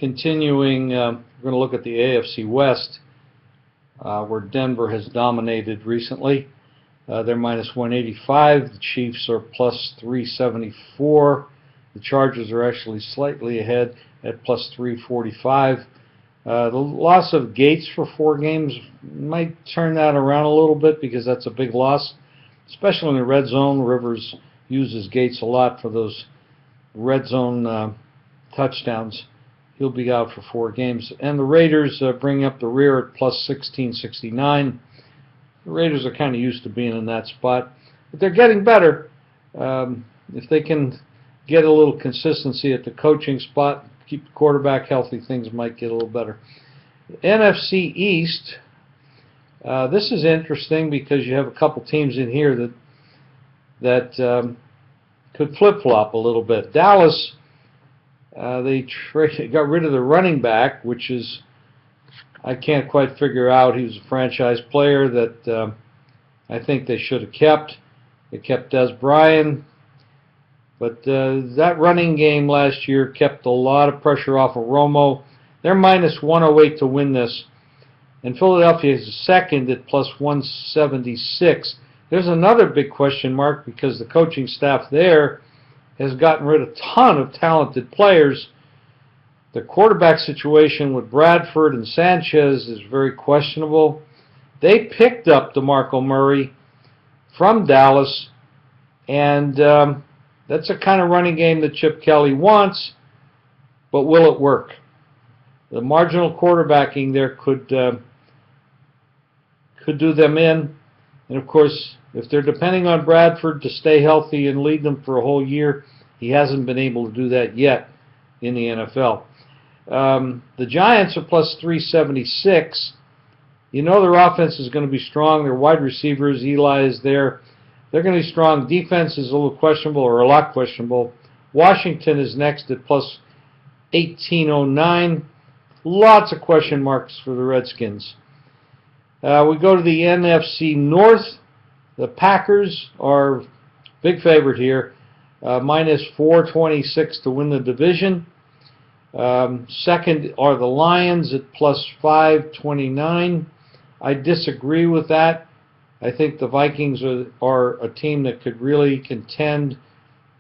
Continuing, we're going to look at the AFC West, where Denver has dominated recently. They're minus 185. The Chiefs are plus 374. The Chargers are actually slightly ahead at plus 345. The loss of Gates for 4 games might turn that around a little bit, because that's a big loss, especially in the red zone. Rivers uses Gates a lot for those red zone touchdowns. He'll be out for 4 games. And the Raiders bring up the rear at plus 1669. The Raiders are kind of used to being in that spot, but they're getting better. If they can get a little consistency at the coaching spot, keep the quarterback healthy, things might get a little better. NFC East, this is interesting because you have a couple teams in here that could flip-flop a little bit. Dallas, they got rid of the running back, which is, I can't quite figure out. He was a franchise player that I think they should have kept. They kept Des Bryant. But that running game last year kept a lot of pressure off of Romo. They're minus 108 to win this. And Philadelphia is second at plus 176. There's another big question mark because the coaching staff there has gotten rid of a ton of talented players. The quarterback situation with Bradford and Sanchez is very questionable. They picked up DeMarco Murray from Dallas, and that's a kind of running game that Chip Kelly wants, but will it work? The marginal quarterbacking there could do them in. And of course, if they're depending on Bradford to stay healthy and lead them for a whole year, he hasn't been able to do that yet in the NFL. The Giants are plus 376. You know their offense is going to be strong. Their wide receivers, Eli is there. They're going to be strong. Defense is a little questionable, or a lot questionable. Washington is next at plus 1809. Lots of question marks for the Redskins. We go to the NFC North. The Packers are big favorite here, minus 426 to win the division. Second are the Lions at plus 529. I disagree with that. I think the Vikings are a team that could really contend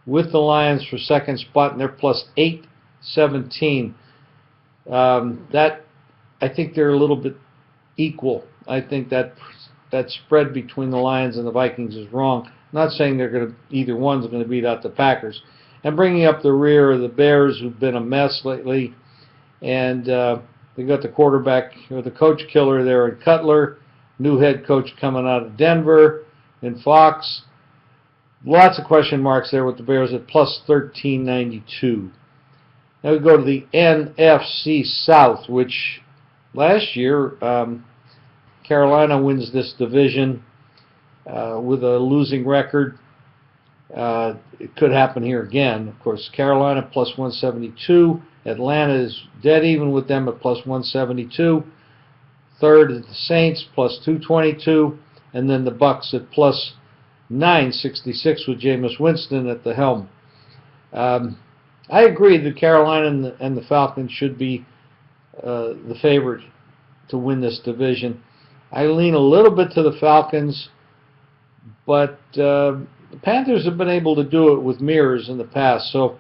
with the Lions for second spot, and they're plus 817. I think they're a little bit equal. I think that spread between the Lions and the Vikings is wrong. I'm not saying either one's going to beat out the Packers. And bringing up the rear of the Bears, who've been a mess lately, and they got the quarterback, or the coach killer there in Cutler, new head coach coming out of Denver, and Fox. Lots of question marks there with the Bears at plus 1392. Now we go to the NFC South, which last year Carolina wins this division with a losing record. It could happen here again. Of course, Carolina plus 172. Atlanta is dead even with them at plus 172. Third is the Saints plus 222. And then the Bucs at plus 966 with Jameis Winston at the helm. I agree that Carolina and the Falcons should be the favorite to win this division. I lean a little bit to the Falcons, but the Panthers have been able to do it with mirrors in the past. So,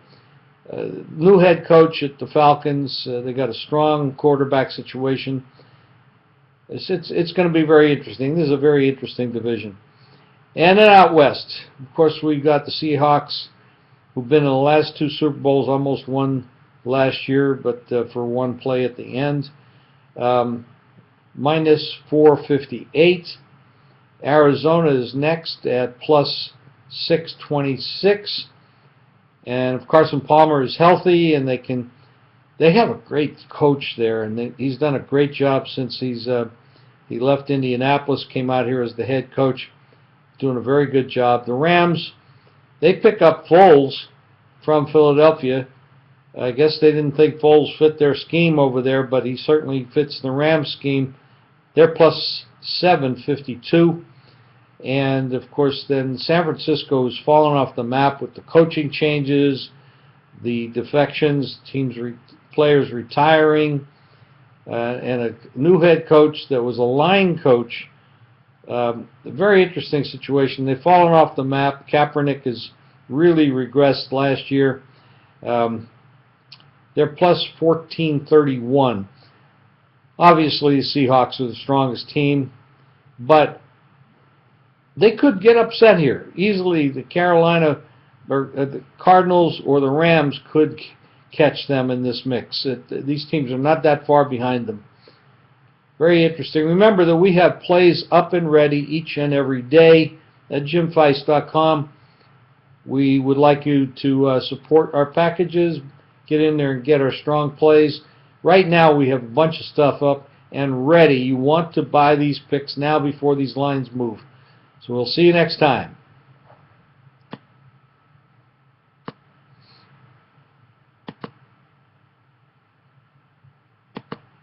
new head coach at the Falcons. They got a strong quarterback situation. It's going to be very interesting. This is a very interesting division. And then out west, of course, we've got the Seahawks, who've been in the last 2 Super Bowls, almost won last year, but for one play at the end. Minus 458. Arizona is next at plus 626. And if Carson Palmer is healthy, and they have a great coach there, and he's done a great job since he left Indianapolis, came out here as the head coach, doing a very good job. The Rams, they pick up Foles from Philadelphia. I guess they didn't think Foles fit their scheme over there, but he certainly fits the Rams scheme. They're plus 752. And, of course, then San Francisco has fallen off the map with the coaching changes, the defections, teams players retiring, and a new head coach that was a line coach. A very interesting situation. They've fallen off the map. Kaepernick has really regressed last year. They're plus 1431. Obviously, the Seahawks are the strongest team, but they could get upset here. Easily, the Carolina or the Cardinals or the Rams could catch them in this mix. These teams are not that far behind them. Very interesting. Remember that we have plays up and ready each and every day at jimfeist.com. We would like you to support our packages. Get in there and get our strong plays. Right now we have a bunch of stuff up and ready. You want to buy these picks now before these lines move. So we'll see you next time.